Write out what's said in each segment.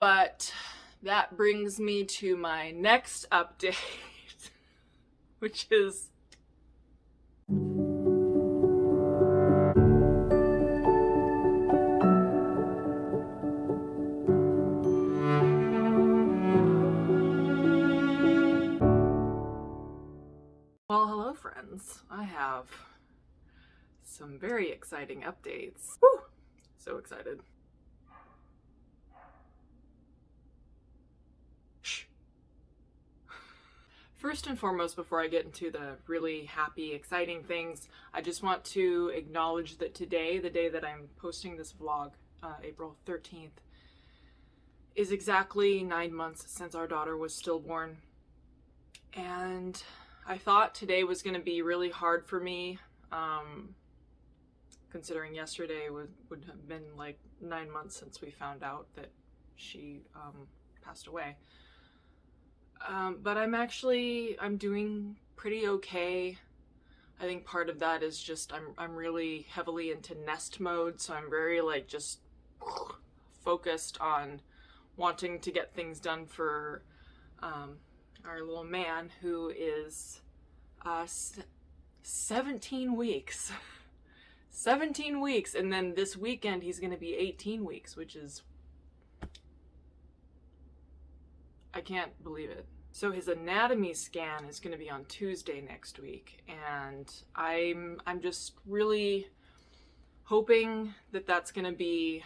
But that brings me to my next update, which is well, hello friends. I have some very exciting updates. Woo! So excited. Shh. First and foremost, before I get into the really happy, exciting things, I just want to acknowledge that today, the day that I'm posting this vlog, April 13th, is exactly 9 months since our daughter was stillborn. And I thought today was going to be really hard for me, considering yesterday would have been like 9 months since we found out that she passed away. But I'm doing pretty okay. I think part of that is just I'm really heavily into nest mode, so I'm very like just focused on wanting to get things done for our little man, who is 17 weeks. 17 weeks, and then this weekend he's going to be 18 weeks, which is, I can't believe it. So his anatomy scan is going to be on Tuesday next week, and I'm just really hoping that that's going to be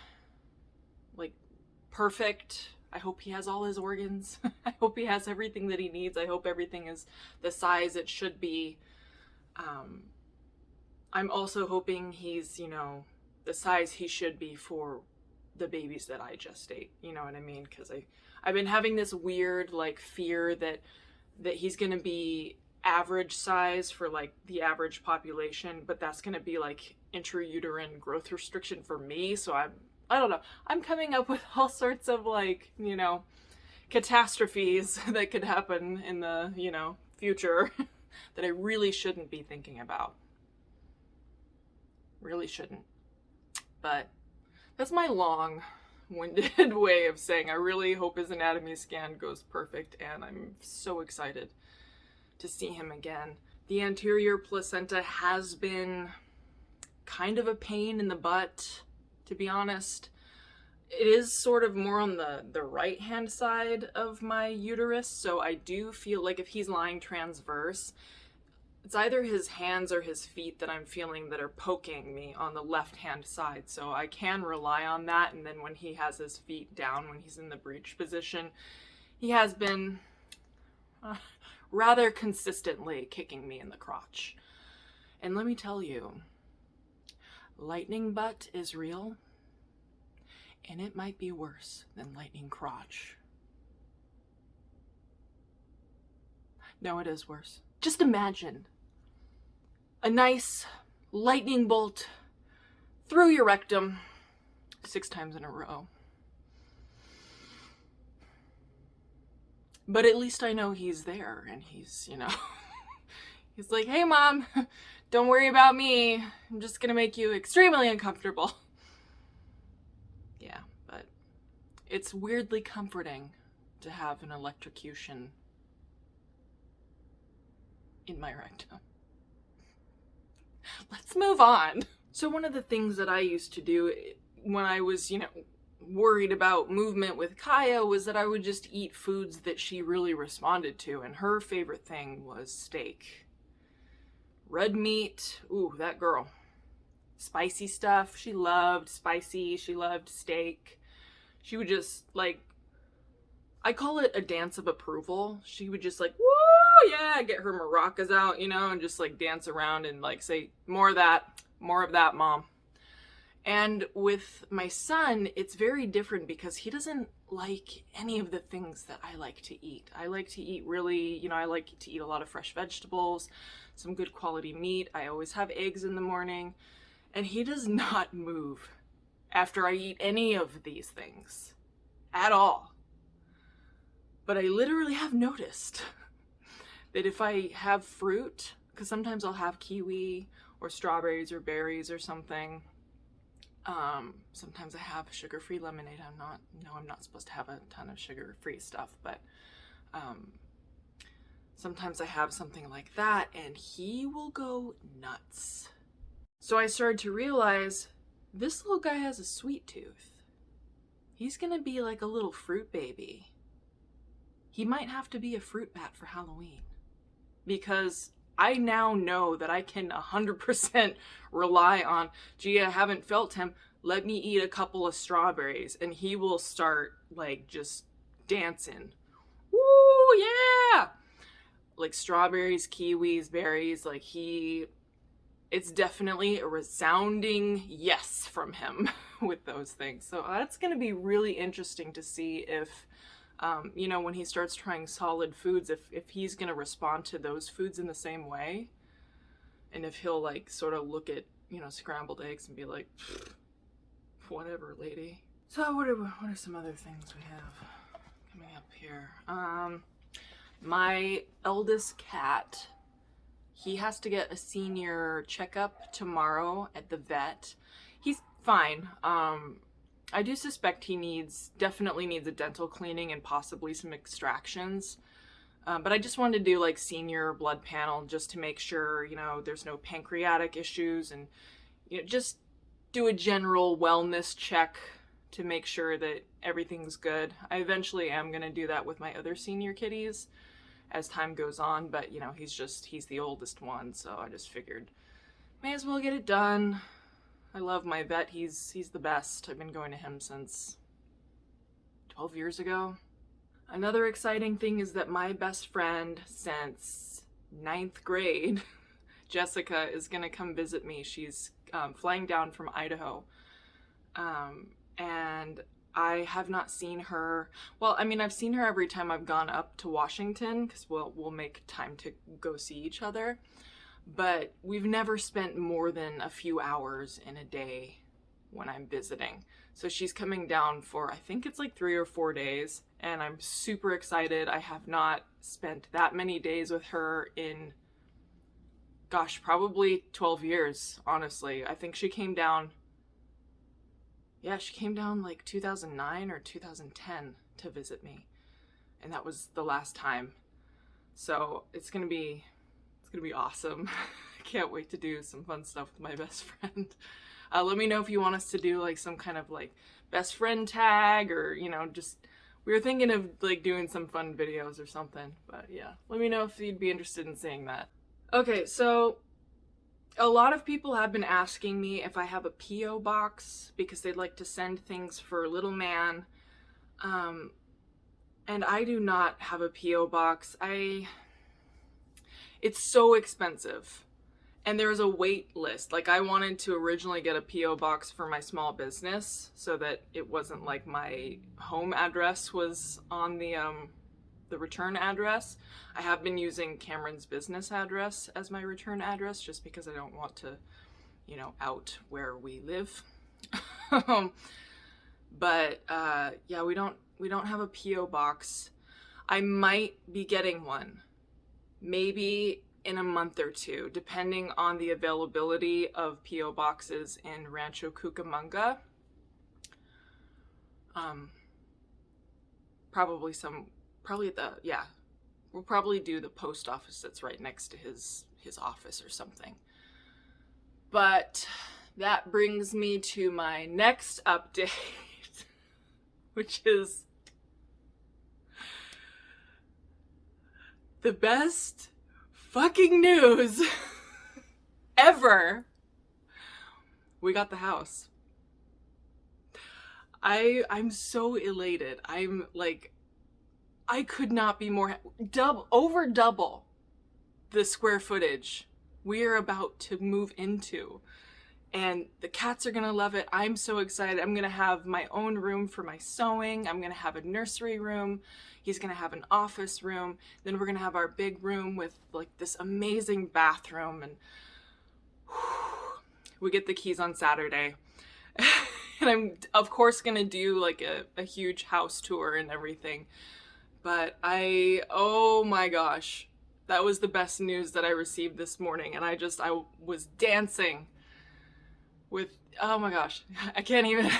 like perfect. I hope he has all his organs. I hope he has everything that he needs. I hope everything is the size it should be. I'm also hoping he's, the size he should be for the babies that I gestate. You know what I mean? Because I've been having this weird like fear that he's gonna be average size for like the average population, but that's gonna be like intrauterine growth restriction for me. So I don't know. I'm coming up with all sorts of like, catastrophes that could happen in the, future that I really shouldn't be thinking about. Really shouldn't. But that's my long-winded way of saying I really hope his anatomy scan goes perfect, and I'm so excited to see him again. The anterior placenta has been kind of a pain in the butt, to be honest. It is sort of more on the right-hand side of my uterus, so I do feel like if he's lying transverse, it's either his hands or his feet that I'm feeling that are poking me on the left-hand side. So I can rely on that. And then when he has his feet down, when he's in the breech position, he has been rather consistently kicking me in the crotch. And let me tell you, lightning butt is real, and it might be worse than lightning crotch. No, it is worse. Just imagine a nice lightning bolt through your rectum 6 times in a row. But at least I know he's there, and he's, he's like, hey mom, don't worry about me. I'm just gonna make you extremely uncomfortable. Yeah, but it's weirdly comforting to have an electrocution in my rectum. Let's move on. So one of the things that I used to do when I was, worried about movement with Kaia was that I would just eat foods that she really responded to, and her favorite thing was steak. Red meat, ooh, that girl. Spicy stuff, she loved spicy, she loved steak. She would just I call it a dance of approval. She would just woo, yeah, get her maracas out, and just dance around and say, more of that, mom. And with my son, it's very different because he doesn't like any of the things that I like to eat. I like to eat really, I like to eat a lot of fresh vegetables, some good quality meat. I always have eggs in the morning, and he does not move after I eat any of these things at all. But I literally have noticed that if I have fruit, because sometimes I'll have kiwi or strawberries or berries or something, Sometimes I have sugar-free lemonade. I'm not supposed to have a ton of sugar-free stuff, but sometimes I have something like that, and he will go nuts. So I started to realize this little guy has a sweet tooth. He's gonna be like a little fruit baby. He might have to be a fruit bat for Halloween, because I now know that I can 100% rely on, gee, I haven't felt him, let me eat a couple of strawberries, and he will start like just dancing. Woo, yeah! Like strawberries, kiwis, berries, like it's definitely a resounding yes from him with those things. So that's going to be really interesting to see if, when he starts trying solid foods, if he's going to respond to those foods in the same way. And if he'll like sort of look at, scrambled eggs and be like, whatever, lady. So what are some other things we have coming up here? My eldest cat, he has to get a senior checkup tomorrow at the vet. He's fine. I do suspect he definitely needs a dental cleaning and possibly some extractions. But I just wanted to do like senior blood panel just to make sure, there's no pancreatic issues, and just do a general wellness check to make sure that everything's good. I eventually am going to do that with my other senior kitties as time goes on, but he's the oldest one, so I just figured may as well get it done. I love my vet. He's the best. I've been going to him since 12 years ago. Another exciting thing is that my best friend since 9th grade, Jessica, is gonna come visit me. She's flying down from Idaho, and I have not seen her. Well, I mean, I've seen her every time I've gone up to Washington, because we'll make time to go see each other. But we've never spent more than a few hours in a day when I'm visiting. So she's coming down for, I think it's like 3 or 4 days, and I'm super excited. I have not spent that many days with her in, gosh, probably 12 years, honestly. I think she came down like 2009 or 2010 to visit me, and that was the last time. So it's gonna be awesome. I can't wait to do some fun stuff with my best friend. Let me know if you want us to do like some kind of like best friend tag, or just, we were thinking of like doing some fun videos or something. But yeah, let me know if you'd be interested in seeing that. Okay, so a lot of people have been asking me if I have a P.O. box because they'd like to send things for little man. And I do not have a P.O. box. It's so expensive. And there's a wait list. Like, I wanted to originally get a P.O. box for my small business so that it wasn't like my home address was on the return address. I have been using Cameron's business address as my return address just because I don't want to, out where we live. But yeah, we don't have a P.O. box. I might be getting one. Maybe in a month or two, depending on the availability of P.O. boxes in Rancho Cucamonga. We'll probably do the post office that's right next to his office or something. But that brings me to my next update, which is the best fucking news ever. We got the house. I'm so elated. I'm like, I could not be more over double the square footage we are about to move into. And the cats are gonna love it. I'm so excited. I'm gonna have my own room for my sewing. I'm gonna have a nursery room. He's gonna have an office room. Then we're gonna have our big room with like this amazing bathroom. And we get the keys on Saturday. And I'm of course gonna do like a huge house tour and everything. But oh my gosh, that was the best news that I received this morning. And I was dancing with Oh my gosh, I can't even,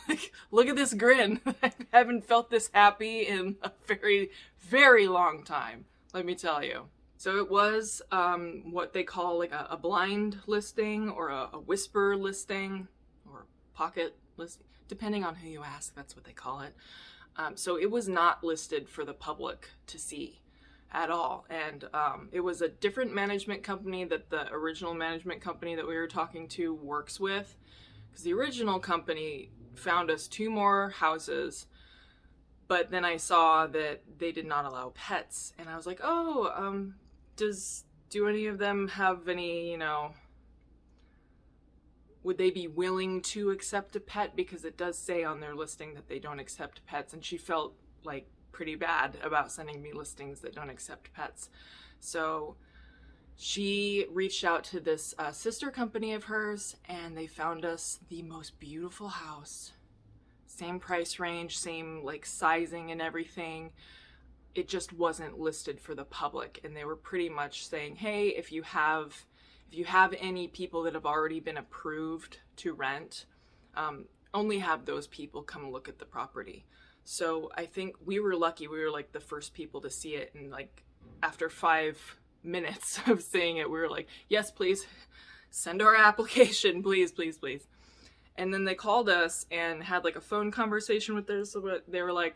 like, look at this grin. I haven't felt this happy in a very, very long time, let me tell you. So it was what they call like a blind listing, or a whisper listing, or pocket listing, depending on who you ask, that's what they call it. So it was not listed for the public to see at all. And it was a different management company that the original management company that we were talking to works with. Because the original company found us 2 more houses, but then I saw that they did not allow pets. And I was like, oh, do any of them have any, you know, would they be willing to accept a pet? Because it does say on their listing that they don't accept pets. And she felt like pretty bad about sending me listings that don't accept pets. So she reached out to this sister company of hers, and they found us the most beautiful house. Same price range, same like sizing and everything. It just wasn't listed for the public. And they were pretty much saying, hey, if you have any people that have already been approved to rent, only have those people come look at the property. So I think we were lucky. We were like the first people to see it. And like after 5 minutes of seeing it, we were like, yes, please send our application, please, please, please. And then they called us and had like a phone conversation with us. They were like,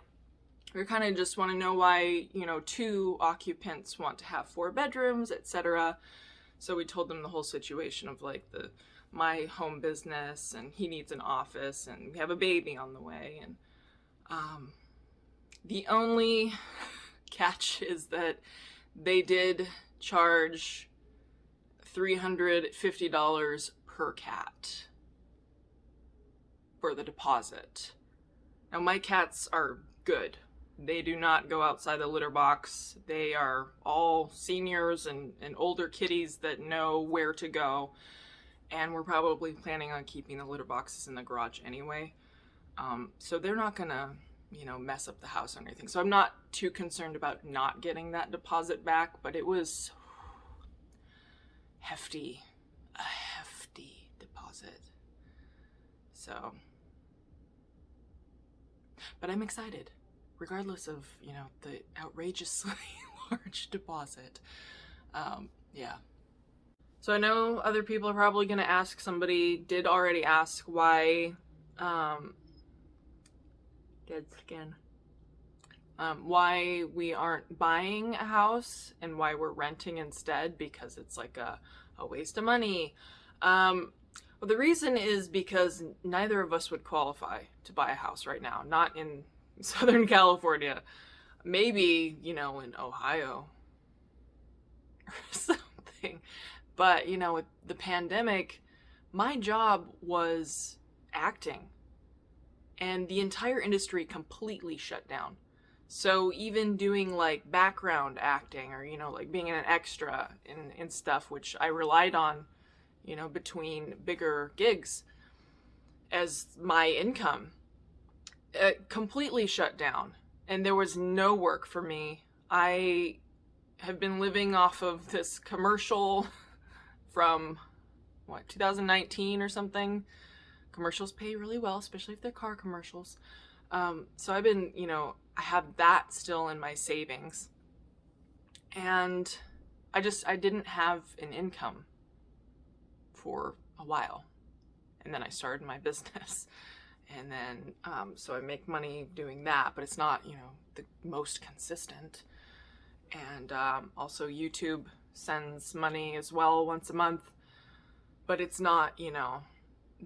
we kind of just want to know why, you know, 2 occupants want to have 4 bedrooms, etc. So we told them the whole situation of like my home business, and he needs an office, and we have a baby on the way. And the only catch is that they did charge $350 per cat for the deposit. Now my cats are good. They do not go outside the litter box. They are all seniors and older kitties that know where to go. And we're probably planning on keeping the litter boxes in the garage anyway. So they're not gonna, you know, mess up the house or anything. So I'm not too concerned about not getting that deposit back, but it was a hefty deposit. So, but I'm excited, regardless of, you know, the outrageously large deposit. Yeah. So I know other people are probably going to ask, somebody did already ask why, dead skin, why we aren't buying a house and why we're renting instead, because it's like a waste of money. Well, the reason is because neither of us would qualify to buy a house right now. Not in Southern California. Maybe, you know, in Ohio or something. But, you know, with the pandemic, my job was acting. And the entire industry completely shut down. So even doing like background acting, or, you know, like being an extra in stuff, which I relied on, you know, between bigger gigs as my income, completely shut down. And there was no work for me. I have been living off of this commercial from, 2019 or something. Commercials pay really well, especially if they're car commercials. So I've been, you know, I have that still in my savings. And I didn't have an income for a while. And then I started my business. And then, so I make money doing that, but it's not, you know, the most consistent. And also YouTube sends money as well once a month, but it's not, you know,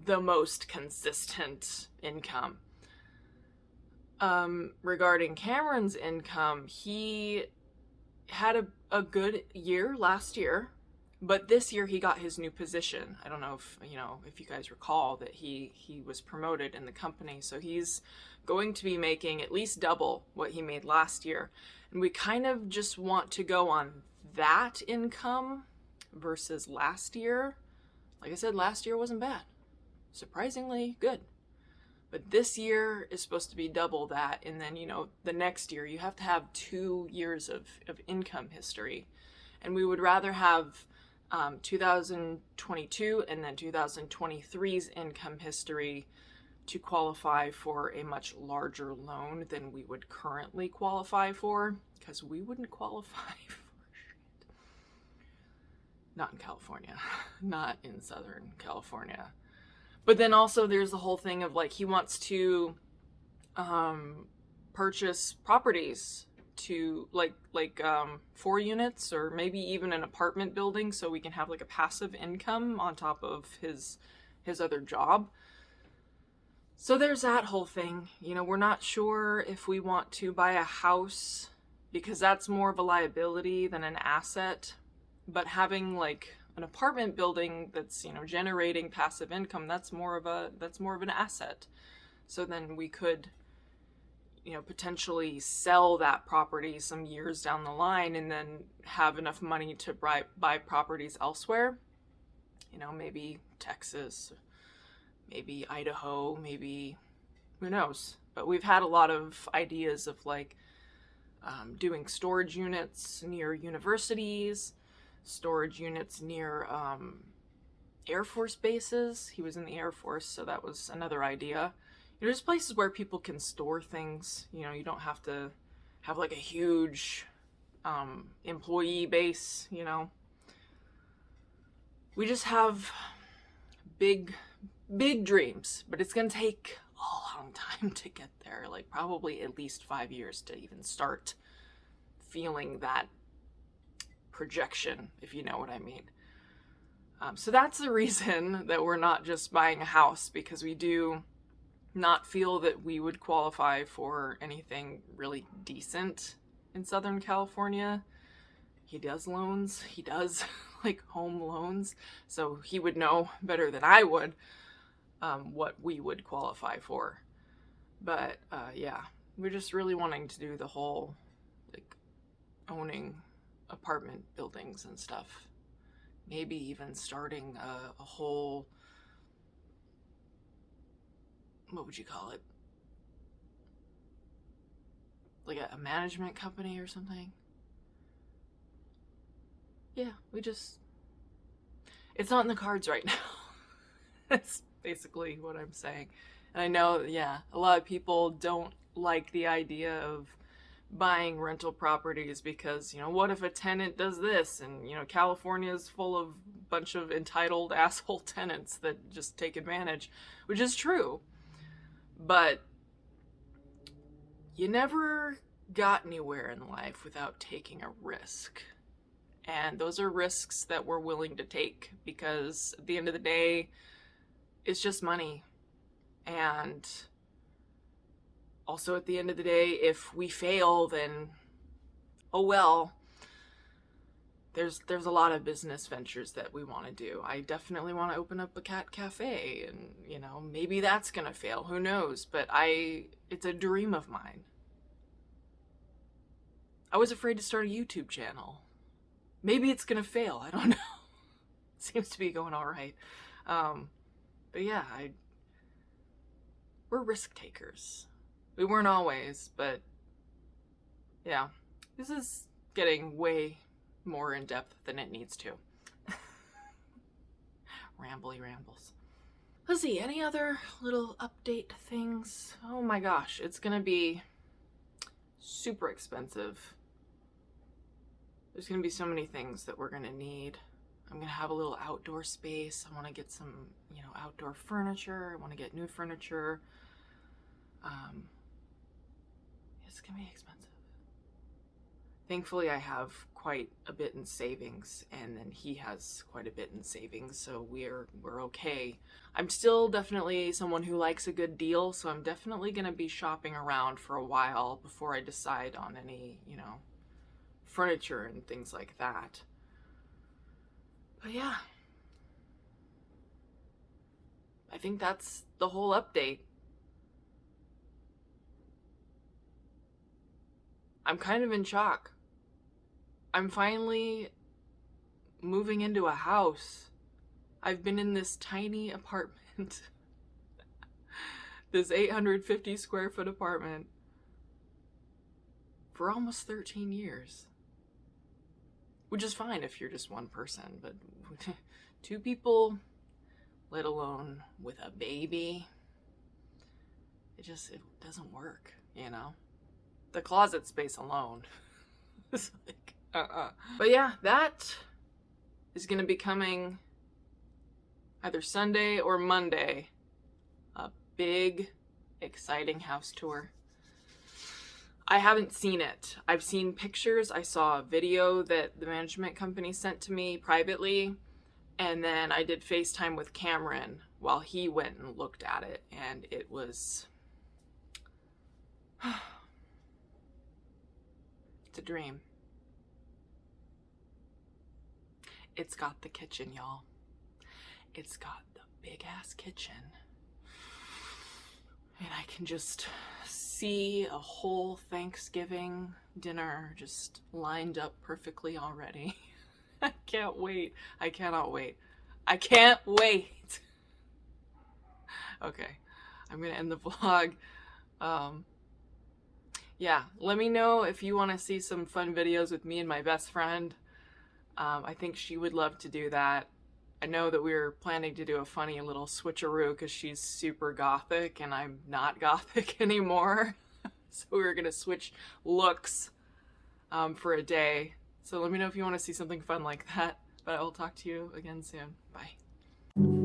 the most consistent income. Regarding Kameron's income, he had a good year last year, but this year he got his new position. I don't know if you guys recall that he was promoted in the company, so he's going to be making at least double what he made last year. And we kind of just want to go on that income versus last year. Like I said, last year wasn't bad. Surprisingly good. But this year is supposed to be double that. And then, you know, the next year you have to have 2 years of income history. And we would rather have 2022 and then 2023's income history to qualify for a much larger loan than we would currently qualify for, because we wouldn't qualify for shit. Not in California. Not in Southern California. But then also there's the whole thing of like he wants to purchase properties to like 4 units or maybe even an apartment building so we can have like a passive income on top of his other job. So there's that whole thing. You know, we're not sure if we want to buy a house because that's more of a liability than an asset. But having like an apartment building that's, you know, generating passive income, that's more of an asset. So then we could, you know, potentially sell that property some years down the line and then have enough money to buy properties elsewhere. You know, maybe Texas, maybe Idaho, maybe, who knows. But we've had a lot of ideas of like doing storage units near universities, storage units near Air Force bases. He was in the Air Force, so that was another idea. You know, there's places where people can store things. You know, you don't have to have like a huge employee base, you know. We just have big dreams, but it's going to take a long time to get there. Like probably at least 5 years to even start feeling that projection, if you know what I mean. So that's the reason that we're not just buying a house, because we do not feel that we would qualify for anything really decent in Southern California. He does loans. He does like home loans. So he would know better than I would what we would qualify for. But yeah, we're just really wanting to do the whole like owning apartment buildings and stuff. Maybe even starting a whole, what would you call it? Like a management company or something. Yeah, it's not in the cards right now. That's basically what I'm saying. And I know, yeah, a lot of people don't like the idea of buying rental properties because, you know, what if a tenant does this? And, you know, California is full of a bunch of entitled asshole tenants that just take advantage, which is true. But you never got anywhere in life without taking a risk. And those are risks that we're willing to take because at the end of the day, it's just money. And also at the end of the day, if we fail, then oh well. There's a lot of business ventures that we want to do. I definitely want to open up a cat cafe, and you know, maybe that's gonna fail, who knows, but it's a dream of mine. I was afraid to start a YouTube channel. Maybe it's gonna fail, I don't know. Seems to be going all right. But yeah, we're risk takers. We weren't always, but yeah, this is getting way more in depth than it needs to. Rambly rambles. Let's see, any other little update things? Oh my gosh, it's gonna be super expensive. There's gonna be so many things that we're gonna need. I'm gonna have a little outdoor space. I want to get some, you know, outdoor furniture. I want to get new furniture. It's gonna be expensive. Thankfully, I have quite a bit in savings, and then he has quite a bit in savings, so we're okay. I'm still definitely someone who likes a good deal, so I'm definitely gonna be shopping around for a while before I decide on any, you know, furniture and things like that. But yeah, I think that's the whole update. I'm kind of in shock. I'm finally moving into a house. I've been in this tiny apartment, this 850 square foot apartment, for almost 13 years. which is fine if you're just one person, but 2 people, let alone with a baby, it doesn't work, you know? The closet space alone. It's like, But yeah, that is gonna be coming either Sunday or Monday. A big, exciting house tour. I haven't seen it. I've seen pictures. I saw a video that the management company sent to me privately, and then I did FaceTime with Kameron while he went and looked at it, and it was... It's a dream. It's got the kitchen, y'all. It's got the big-ass kitchen. And I can just see a whole Thanksgiving dinner just lined up perfectly already. I can't wait. I cannot wait. I can't wait. Okay, I'm gonna end the vlog. Yeah, let me know if you want to see some fun videos with me and my best friend. I think she would love to do that. I know that we were planning to do a funny little switcheroo because she's super gothic and I'm not gothic anymore. So we were going to switch looks for a day. So let me know if you want to see something fun like that. But I will talk to you again soon. Bye.